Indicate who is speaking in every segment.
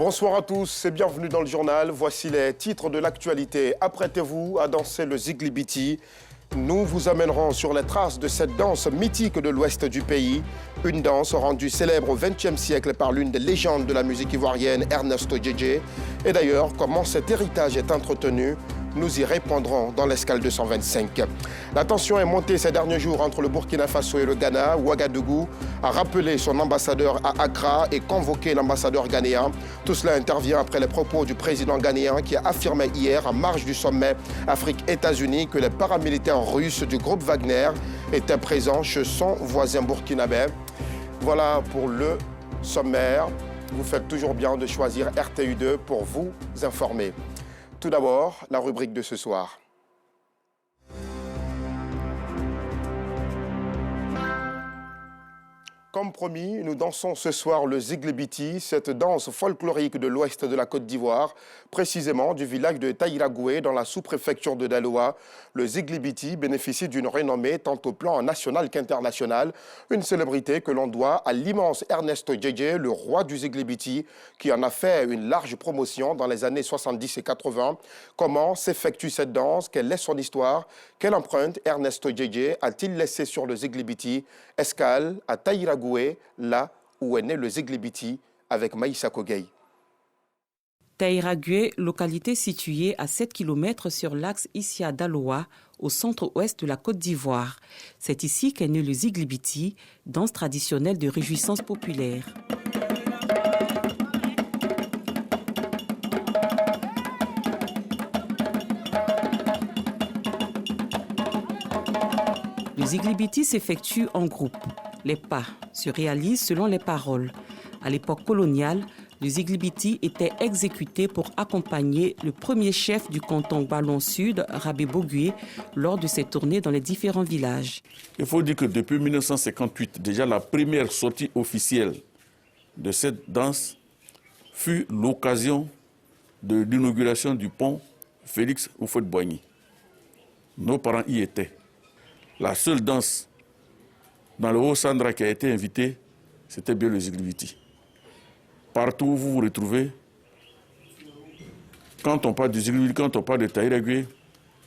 Speaker 1: Bonsoir à tous et bienvenue dans le journal. Voici les titres de l'actualité. Apprêtez-vous à danser le Ziglibiti. Nous vous amènerons sur les traces de cette danse mythique de l'ouest du pays. Une danse rendue célèbre au XXe siècle par l'une des légendes de la musique ivoirienne, Ernesto Djedje. Et d'ailleurs, comment cet héritage est entretenu? Nous y répondrons dans l'escale 225. La tension est montée ces derniers jours entre le Burkina Faso et le Ghana. Ouagadougou a rappelé son ambassadeur à Accra et convoqué l'ambassadeur ghanéen. Tout cela intervient après les propos du président ghanéen qui a affirmé hier, en marge du sommet Afrique-États-Unis, que les paramilitaires russes du groupe Wagner étaient présents chez son voisin burkinabé. Voilà pour le sommaire. Vous faites toujours bien de choisir RTU2 pour vous informer. Tout d'abord, la rubrique de ce soir. Comme promis, nous dansons ce soir le Ziglibiti, cette danse folklorique de l'ouest de la Côte d'Ivoire, précisément du village de Taïragoué dans la sous-préfecture de Daloa. Le Ziglibiti bénéficie d'une renommée tant au plan national qu'international, une célébrité que l'on doit à l'immense Ernesto Djedje, le roi du Ziglibiti, qui en a fait une large promotion dans les années 70 et 80. Comment s'effectue cette danse? Quelle est son histoire? Quelle empreinte Ernesto Djedje a-t-il laissé sur le Ziglibiti? Escale à Taïragoué, là où est né le Ziglibiti, avec Maïssa Kogei.
Speaker 2: Taïragoué, localité située à 7 km sur l'axe Issia-Daloa, au centre-ouest de la Côte d'Ivoire. C'est ici qu'est né le Ziglibiti, danse traditionnelle de réjouissance populaire. Le Ziglibiti s'effectue en groupe. Les pas se réalisent selon les paroles. À l'époque coloniale, le Ziglibiti était exécuté pour accompagner le premier chef du canton Wallon Sud, Rabé Bogué, lors de ses tournées dans les différents villages.
Speaker 3: Il faut dire que depuis 1958, déjà la première sortie officielle de cette danse fut l'occasion de l'inauguration du pont Félix Houphouët-Boigny. Nos parents y étaient. La seule danse dans le Haut-Sandra qui a été invitée, c'était bien le Ziglibiti. Partout où vous vous retrouvez, quand on parle du Ziglibiti, quand on parle de Taïragoué,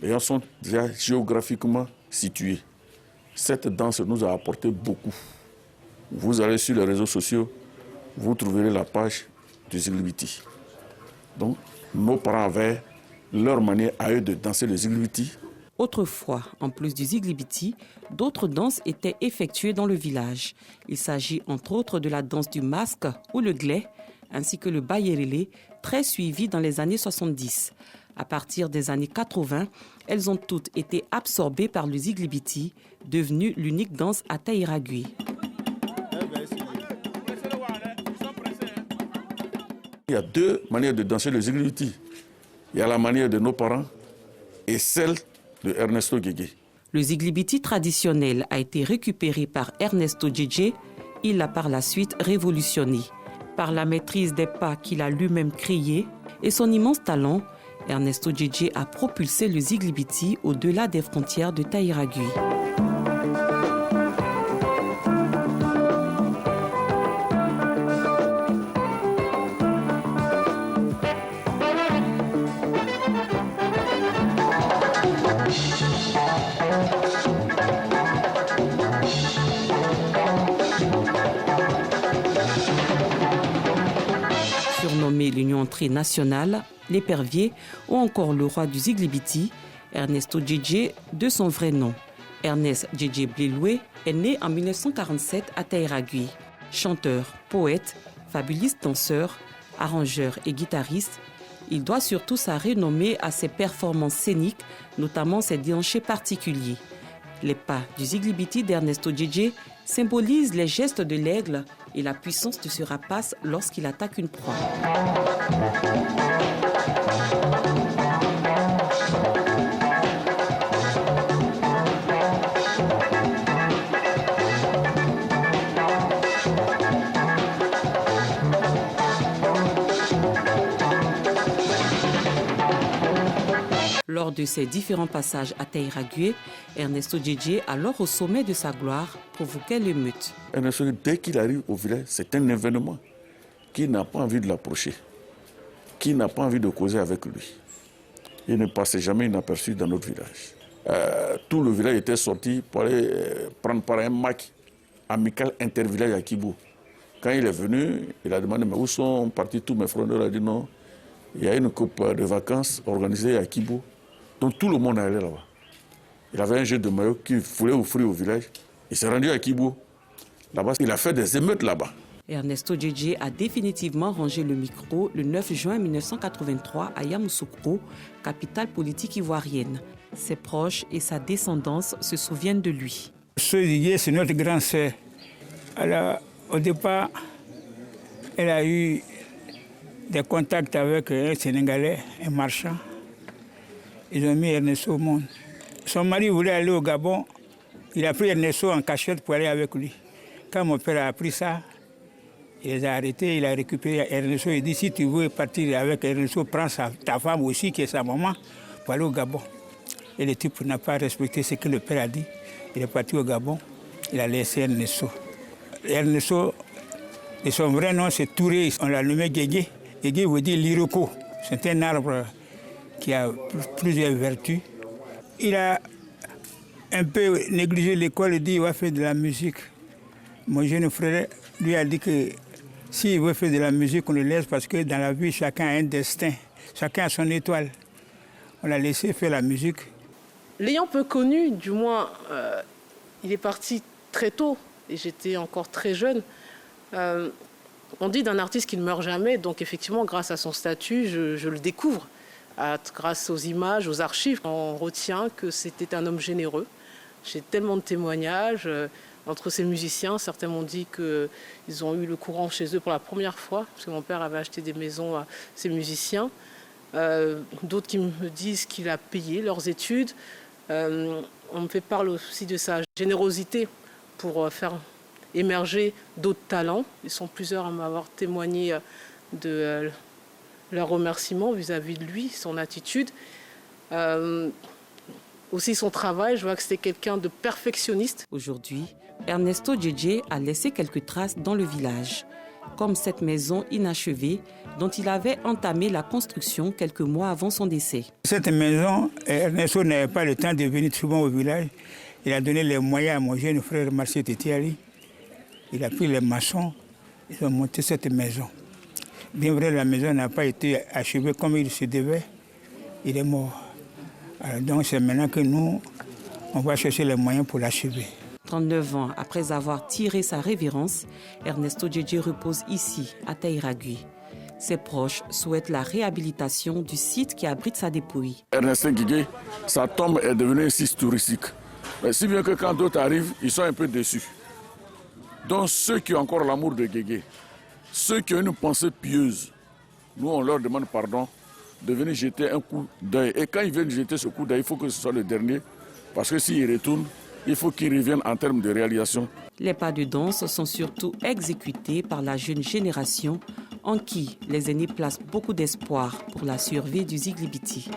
Speaker 3: les gens sont déjà géographiquement situés. Cette danse nous a apporté beaucoup. Vous allez sur les réseaux sociaux, vous trouverez la page du Ziglibiti. Donc, nos parents avaient leur manière à eux de danser le Ziglibiti.
Speaker 2: Autrefois, en plus du Ziglibiti, d'autres danses étaient effectuées dans le village. Il s'agit entre autres de la danse du masque ou le glé, ainsi que le bayerélé, très suivi dans les années 70. À partir des années 80, elles ont toutes été absorbées par le Ziglibiti, devenu l'unique danse à Taïragoué.
Speaker 3: Il y a deux manières de danser le Ziglibiti. Il y a la manière de nos parents et celle de Ernesto Djedje.
Speaker 2: Le Ziglibiti traditionnel a été récupéré par Ernesto Djedje. Il l'a par la suite révolutionné. Par la maîtrise des pas qu'il a lui-même créés et son immense talent, Ernesto Djedje a propulsé le Ziglibiti au-delà des frontières de Taïragoué. Surnommé l'Union Entrée Nationale, l'épervier ou encore le roi du Ziglibiti, Ernesto Djedje, de son vrai nom. Ernest Djedje Bleloué est né en 1947 à Taïragoué. Chanteur, poète, fabuliste danseur, arrangeur et guitariste, il doit surtout sa renommée à ses performances scéniques, notamment ses déhanchés particuliers. Les pas du Ziglibiti d'Ernesto Djedje symbolisent les gestes de l'aigle et la puissance de ce rapace lorsqu'il attaque une proie. Lors de ses différents passages à Taïragoué, Ernesto Djedje, alors au sommet de sa gloire, provoquait l'émeute.
Speaker 3: Ernesto, dès qu'il arrive au village, c'est un événement qui n'a pas envie de l'approcher. qui n'a pas envie de causer avec lui. Il ne passait jamais inaperçu dans notre village. Tout le village était sorti pour aller prendre part à un match amical intervillage à Kibou. Quand il est venu, il a demandé mais où sont partis tous mes frères. Il a dit non, il y a une coupe de vacances organisée à Kibou. Donc tout le monde allait là-bas. Il avait un jeu de maillot qu'il voulait offrir au village. Il s'est rendu à Kibou. Là-bas, il a fait des émeutes là-bas.
Speaker 2: Ernesto Djedje a définitivement rangé le micro le 9 juin 1983 à Yamoussoukro, capitale politique ivoirienne. Ses proches et sa descendance se souviennent de lui.
Speaker 4: Ce Didier, c'est notre grande sœur. Alors, au départ, elle a eu des contacts avec un Sénégalais, un marchand. Ils ont mis Ernesto au monde. Son mari voulait aller au Gabon. Il a pris Ernesto en cachette pour aller avec lui. Quand mon père a appris ça, il les a arrêtés, il a récupéré Ernesto. Il dit, si tu veux partir avec Ernesto, prends ta femme aussi, qui est sa maman, pour aller au Gabon. Et le type n'a pas respecté ce que le père a dit. Il est parti au Gabon, il a laissé Ernesto. Ernesto, de son vrai nom, c'est Touré. On l'a nommé Guégué. Guégué veut dire l'iroko. C'est un arbre qui a plusieurs vertus. Il a un peu négligé l'école, il dit qu'il va faire de la musique. Mon jeune frère lui a dit que s'il veut faire de la musique, on le laisse parce que dans la vie, chacun a un destin, chacun a son étoile. On l'a laissé faire la musique.
Speaker 5: L'ayant peu connu, du moins, il est parti très tôt et j'étais encore très jeune. On dit d'un artiste qu'il ne meurt jamais, donc effectivement, grâce à son statut, je le découvre. Grâce aux images, aux archives, on retient que c'était un homme généreux. J'ai tellement de témoignages entre ces musiciens. Certains m'ont dit qu'ils ont eu le courant chez eux pour la première fois, parce que mon père avait acheté des maisons à ces musiciens. D'autres qui me disent qu'il a payé leurs études. On me fait part aussi de sa générosité pour faire émerger d'autres talents. Ils sont plusieurs à m'avoir témoigné de leurs remerciements vis-à-vis de lui, son attitude. Aussi son travail, je vois que c'était quelqu'un de perfectionniste.
Speaker 2: Aujourd'hui, Ernesto Djedje a laissé quelques traces dans le village, comme cette maison inachevée dont il avait entamé la construction quelques mois avant son décès.
Speaker 4: Cette maison, Ernesto n'avait pas le temps de venir souvent au village. Il a donné les moyens à mon jeune frère Marcel Tetiali. Il a pris les maçons, ils ont monté cette maison. Bien vrai, la maison n'a pas été achevée comme il se devait. Il est mort. Alors donc c'est maintenant que nous, on va chercher les moyens pour l'achever.
Speaker 2: 39 ans après avoir tiré sa révérence, Ernesto Djedje repose ici, à Taïragui. Ses proches souhaitent la réhabilitation du site qui abrite sa dépouille.
Speaker 3: Ernesto Djedje, sa tombe est devenue un site touristique. Mais si bien que quand d'autres arrivent, ils sont un peu déçus. Donc ceux qui ont encore l'amour de Djedje, ceux qui ont une pensée pieuse, nous on leur demande pardon de venir jeter un coup d'œil. Et quand ils viennent jeter ce coup d'œil, il faut que ce soit le dernier, parce que s'ils retournent, il faut qu'ils reviennent en termes de réalisation.
Speaker 2: Les pas de danse sont surtout exécutés par la jeune génération en qui les aînés placent beaucoup d'espoir pour la survie du Ziglibiti.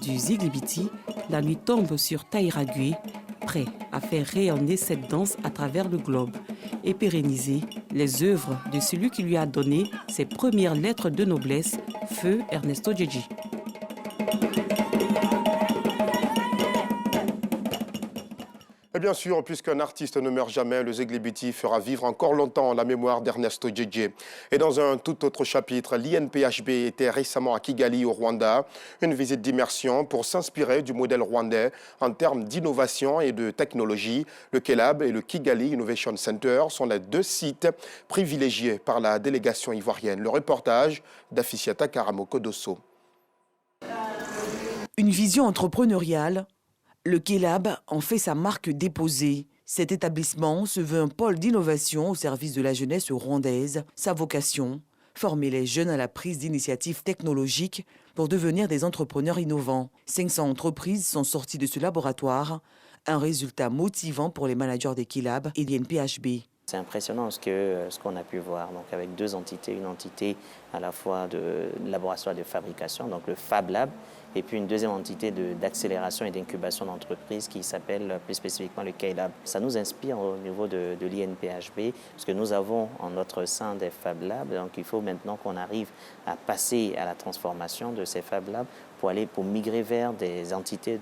Speaker 2: Du Ziglibiti, la nuit tombe sur Taïragui, prêt à faire rayonner cette danse à travers le globe et pérenniser les œuvres de celui qui lui a donné ses premières lettres de noblesse, feu Ernesto Djedje.
Speaker 1: Et bien sûr, puisqu'un artiste ne meurt jamais, le Ziglibiti fera vivre encore longtemps la mémoire d'Ernesto Djedje. Et dans un tout autre chapitre, l'INPHB était récemment à Kigali au Rwanda, une visite d'immersion pour s'inspirer du modèle rwandais en termes d'innovation et de technologie. Le KELAB et le Kigali Innovation Center sont les deux sites privilégiés par la délégation ivoirienne. Le reportage d'Afficiata Karamoko Dosso.
Speaker 6: Une vision entrepreneuriale. Le KELAB en fait sa marque déposée. Cet établissement se veut un pôle d'innovation au service de la jeunesse rwandaise. Sa vocation, former les jeunes à la prise d'initiatives technologiques pour devenir des entrepreneurs innovants. 500 entreprises sont sorties de ce laboratoire, un résultat motivant pour les managers des KELAB et l'INPHB.
Speaker 7: C'est impressionnant ce qu'on a pu voir, donc avec 2 entités, une entité à la fois de laboratoire de fabrication, donc le Fab Lab, et puis une deuxième entité d'accélération et d'incubation d'entreprises qui s'appelle plus spécifiquement le K-Lab. Ça nous inspire au niveau de l'INPHB, parce que nous avons en notre sein des Fab Labs, donc il faut maintenant qu'on arrive à passer à la transformation de ces Fab Labs pour migrer vers des entités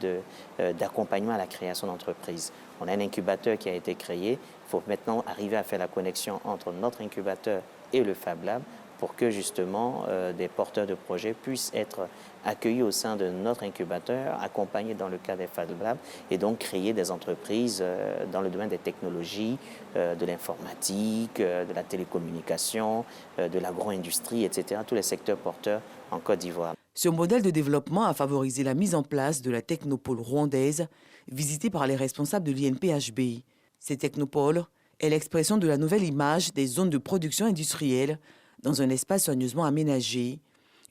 Speaker 7: d'accompagnement à la création d'entreprises. On a un incubateur qui a été créé, il faut maintenant arriver à faire la connexion entre notre incubateur et le Fab Lab pour que justement des porteurs de projets puissent être accueillis au sein de notre incubateur, accompagnés dans le cas des Fab Labs et donc créer des entreprises dans le domaine des technologies, de l'informatique, de la télécommunication, de l'agro-industrie, etc., tous les secteurs porteurs en Côte d'Ivoire.
Speaker 6: Ce modèle de développement a favorisé la mise en place de la technopole rwandaise, visitée par les responsables de l'INPHB. Ces technopoles est l'expression de la nouvelle image des zones de production industrielle dans un espace soigneusement aménagé,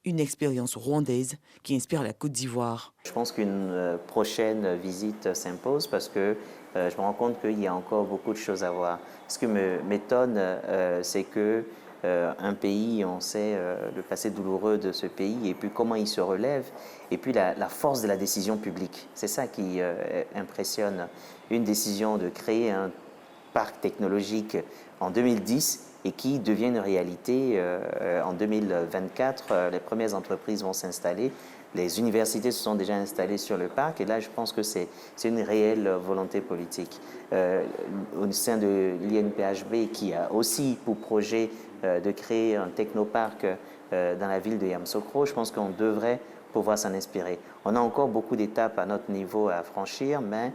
Speaker 6: une expérience rwandaise qui inspire la Côte d'Ivoire.
Speaker 7: Je pense qu'une prochaine visite s'impose parce que je me rends compte qu'il y a encore beaucoup de choses à voir. Ce qui m'étonne, c'est que un pays, on sait le passé douloureux de ce pays et puis comment il se relève et puis la force de la décision publique. C'est ça qui impressionne. Une décision de créer un parc technologique en 2010 et qui devient une réalité en 2024. Les premières entreprises vont s'installer. Les universités se sont déjà installées sur le parc et là, je pense que c'est une réelle volonté politique. Au sein de l'INPHB, qui a aussi pour projet de créer un technoparc dans la ville de Yamoussoukro, je pense qu'on devrait pouvoir s'en inspirer. On a encore beaucoup d'étapes à notre niveau à franchir, mais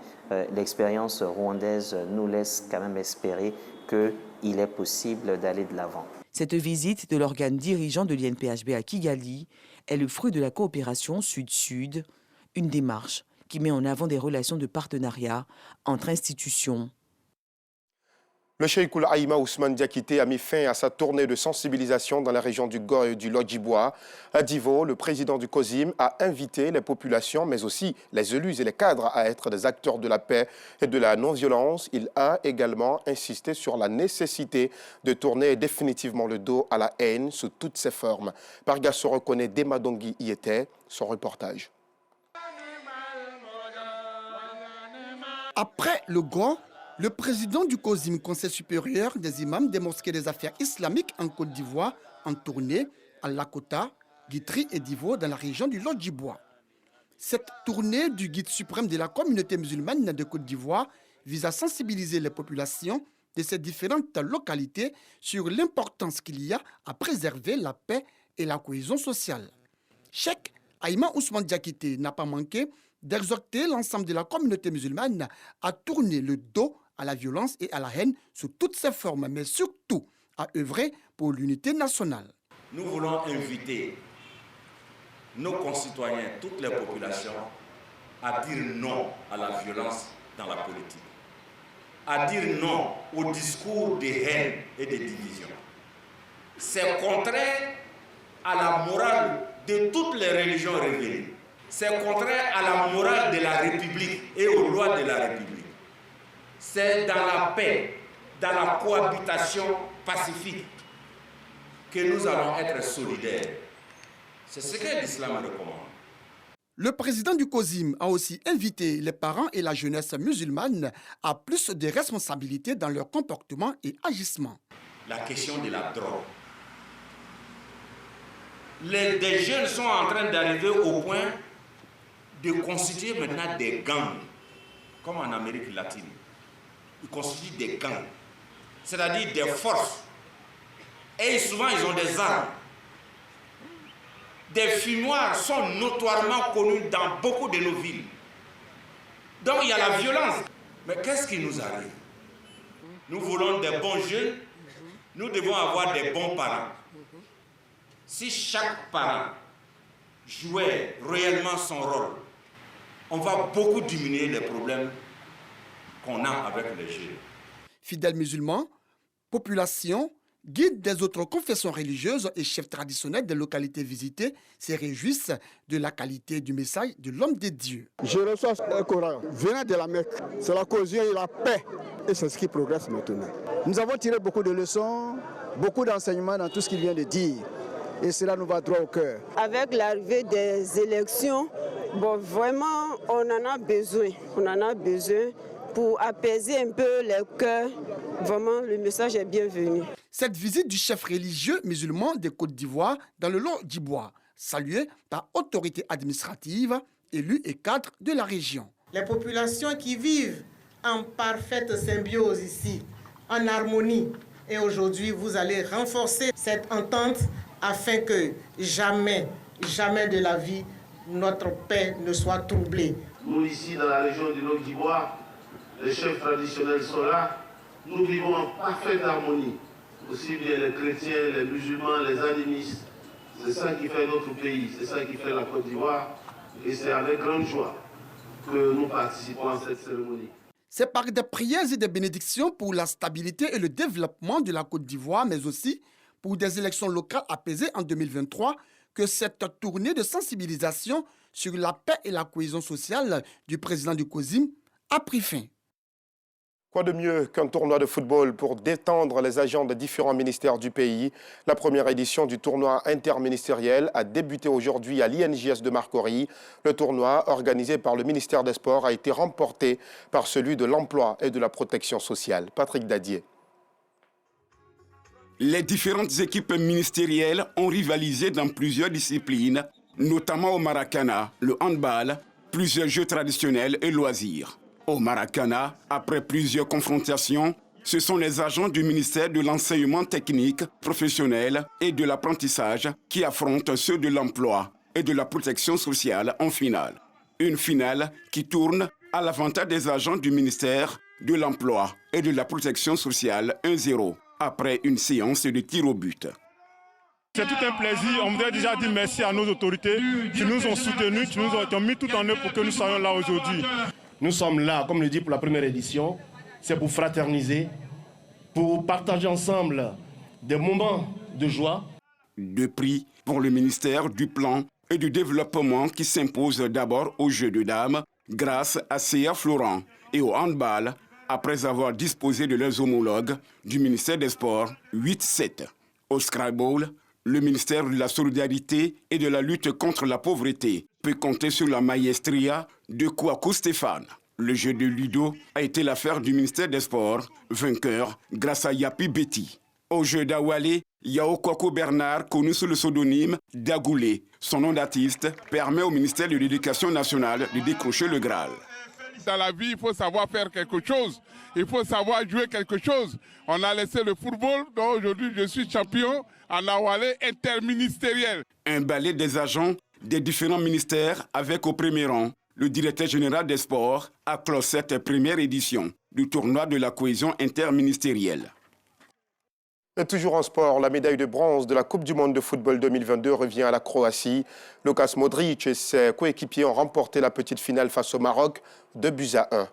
Speaker 7: l'expérience rwandaise nous laisse quand même espérer qu'il est possible d'aller de l'avant.
Speaker 6: Cette visite de l'organe dirigeant de l'INPHB à Kigali est le fruit de la coopération Sud-Sud, une démarche qui met en avant des relations de partenariat entre institutions.
Speaker 1: Le cheikh Aïma Ousmane Diakité a mis fin à sa tournée de sensibilisation dans la région du Goy et du Lodjibois. À Divo, le président du COSIM a invité les populations, mais aussi les élus et les cadres à être des acteurs de la paix et de la non-violence. Il a également insisté sur la nécessité de tourner définitivement le dos à la haine sous toutes ses formes. Parga se reconnaît, Demadongi y était, son reportage.
Speaker 8: Après le Goy, le président du COSIM, Conseil supérieur des imams des mosquées des affaires islamiques en Côte d'Ivoire, en tournée à Lakota, Guitry et Divo dans la région du Lodjibois. Cette tournée du guide suprême de la communauté musulmane de Côte d'Ivoire vise à sensibiliser les populations de ces différentes localités sur l'importance qu'il y a à préserver la paix et la cohésion sociale. Cheikh Aïma Ousmane Diakité n'a pas manqué d'exhorter l'ensemble de la communauté musulmane à tourner le dos à la violence et à la haine sous toutes ses formes, mais surtout à œuvrer pour l'unité nationale.
Speaker 9: Nous voulons inviter nos concitoyens, toutes les populations, à dire non à la violence dans la politique, à dire non au discours de haine et de division. C'est contraire à la morale de toutes les religions révélées. C'est contraire à la morale de la République et aux lois de la République. C'est dans la paix, dans la cohabitation pacifique que nous allons être solidaires. C'est ce que l'islam recommande.
Speaker 8: Le président du COSIM a aussi invité les parents et la jeunesse musulmane à plus de responsabilités dans leur comportement et agissement.
Speaker 9: La question de la drogue. Des jeunes sont en train d'arriver au point de constituer maintenant des gangs, comme en Amérique latine. Ils constituent des gangs, c'est-à-dire des forces. Et souvent, ils ont des armes. Des fumoirs sont notoirement connus dans beaucoup de nos villes. Donc, il y a la violence. Mais qu'est-ce qui nous arrive? Nous voulons des bons jeunes, nous devons avoir des bons parents. Si chaque parent jouait réellement son rôle, on va beaucoup diminuer les problèmes qu'on a avec les jeunes.
Speaker 8: Fidèles musulmans, population, guides des autres confessions religieuses et chefs traditionnels des localités visitées se réjouissent de la qualité du message de l'homme de Dieu.
Speaker 10: Je reçois un Coran venant de la Mecque. C'est la cohésion et la paix et c'est ce qui progresse maintenant. Nous avons tiré beaucoup de leçons, beaucoup d'enseignements dans tout ce qu'il vient de dire. Et cela nous va droit au cœur.
Speaker 11: Avec l'arrivée des élections, vraiment, on en a besoin. On en a besoin pour apaiser un peu les cœurs. Vraiment, le message est bienvenu.
Speaker 8: Cette visite du chef religieux musulman des Côtes d'Ivoire dans le Lot-d'Ivoire, saluée par autorités administratives, élus et cadres de la région.
Speaker 12: Les populations qui vivent en parfaite symbiose ici, en harmonie. Et aujourd'hui, vous allez renforcer cette entente afin que jamais, jamais de la vie, notre paix ne soit troublée.
Speaker 13: Nous, ici, dans la région du Lot d'Ivoire, les chefs traditionnels sont là. Nous vivons en parfaite harmonie. Aussi bien les chrétiens, les musulmans, les animistes. C'est ça qui fait notre pays, c'est ça qui fait la Côte d'Ivoire. Et c'est avec grande joie que nous participons à cette cérémonie.
Speaker 8: C'est par des prières et des bénédictions pour la stabilité et le développement de la Côte d'Ivoire, mais aussi pour des élections locales apaisées en 2023, que cette tournée de sensibilisation sur la paix et la cohésion sociale du président du COSIM a pris fin.
Speaker 1: Quoi de mieux qu'un tournoi de football pour détendre les agents des différents ministères du pays? La première édition du tournoi interministériel a débuté aujourd'hui à l'INJS de Marcory. Le tournoi, organisé par le ministère des Sports, a été remporté par celui de l'Emploi et de la Protection sociale. Patrick Dadier.
Speaker 14: Les différentes équipes ministérielles ont rivalisé dans plusieurs disciplines, notamment au Maracana, le handball, plusieurs jeux traditionnels et loisirs. Au Maracana, après plusieurs confrontations, ce sont les agents du ministère de l'enseignement technique, professionnel et de l'apprentissage qui affrontent ceux de l'emploi et de la protection sociale en finale. Une finale qui tourne à l'avantage des agents du ministère de l'emploi et de la protection sociale 1-0, après une séance de tir au but.
Speaker 15: C'est tout un plaisir. On voudrait déjà dire merci à nos autorités qui nous ont soutenus, qui ont mis tout en œuvre pour que nous soyons là aujourd'hui.
Speaker 16: Nous sommes là, comme le dit pour la première édition, c'est pour fraterniser, pour partager ensemble des moments de joie.
Speaker 14: Deux prix pour le ministère du Plan et du Développement qui s'impose d'abord aux Jeux de dames grâce à C.A. Florent et au handball après avoir disposé de leurs homologues du ministère des Sports 8-7. Au Scrabble, le ministère de la Solidarité et de la lutte contre la pauvreté peut compter sur la maestria de Kouakou Stéphane. Le jeu de Ludo a été l'affaire du ministère des Sports, vainqueur grâce à Yapi Betty. Au jeu d'Awale, Yao Kouakou Bernard, connu sous le pseudonyme d'Agoulé. Son nom d'artiste permet au ministère de l'Éducation nationale de décrocher le Graal.
Speaker 17: Dans la vie, il faut savoir faire quelque chose. Il faut savoir jouer quelque chose. On a laissé le football, donc aujourd'hui je suis champion en Awale interministériel.
Speaker 14: Un ballet des agents des différents ministères avec au premier rang le directeur général des sports a clos cette première édition du tournoi de la cohésion interministérielle.
Speaker 1: Et toujours en sport, la médaille de bronze de la Coupe du monde de football 2022 revient à la Croatie. Lukas Modric et ses coéquipiers ont remporté la petite finale face au Maroc, 2-1.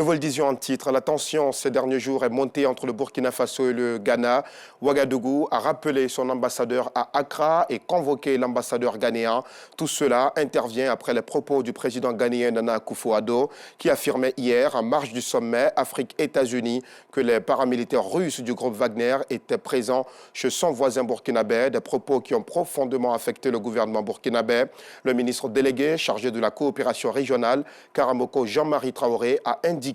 Speaker 1: Nous vous le disions en titre, la tension ces derniers jours est montée entre le Burkina Faso et le Ghana. Ouagadougou a rappelé son ambassadeur à Accra et convoqué l'ambassadeur ghanéen. Tout cela intervient après les propos du président ghanéen Nana Akufo-Addo qui affirmait hier en marge du sommet Afrique-États-Unis que les paramilitaires russes du groupe Wagner étaient présents chez son voisin burkinabé, des propos qui ont profondément affecté le gouvernement burkinabé. Le ministre délégué chargé de la coopération régionale, Karamoko Jean-Marie Traoré, a indiqué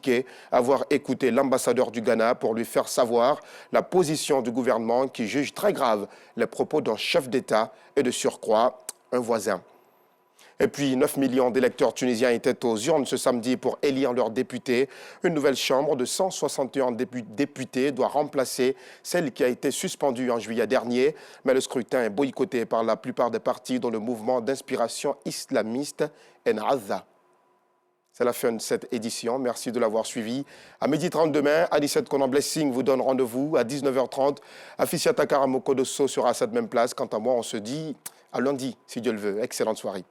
Speaker 1: avoir écouté l'ambassadeur du Ghana pour lui faire savoir la position du gouvernement qui juge très grave les propos d'un chef d'État et de surcroît un voisin. Et puis 9 millions d'électeurs tunisiens étaient aux urnes ce samedi pour élire leurs députés. Une nouvelle chambre de 161 députés doit remplacer celle qui a été suspendue en juillet dernier. Mais le scrutin est boycotté par la plupart des partis dont le mouvement d'inspiration islamiste Ennahda. C'est la fin de cette édition. Merci de l'avoir suivi. À 12h30 demain, Anicet Konan Blessing vous donne rendez-vous. À 19h30, Afisiata Karamoko Dosso sera à cette même place. Quant à moi, on se dit à lundi, si Dieu le veut. Excellente soirée.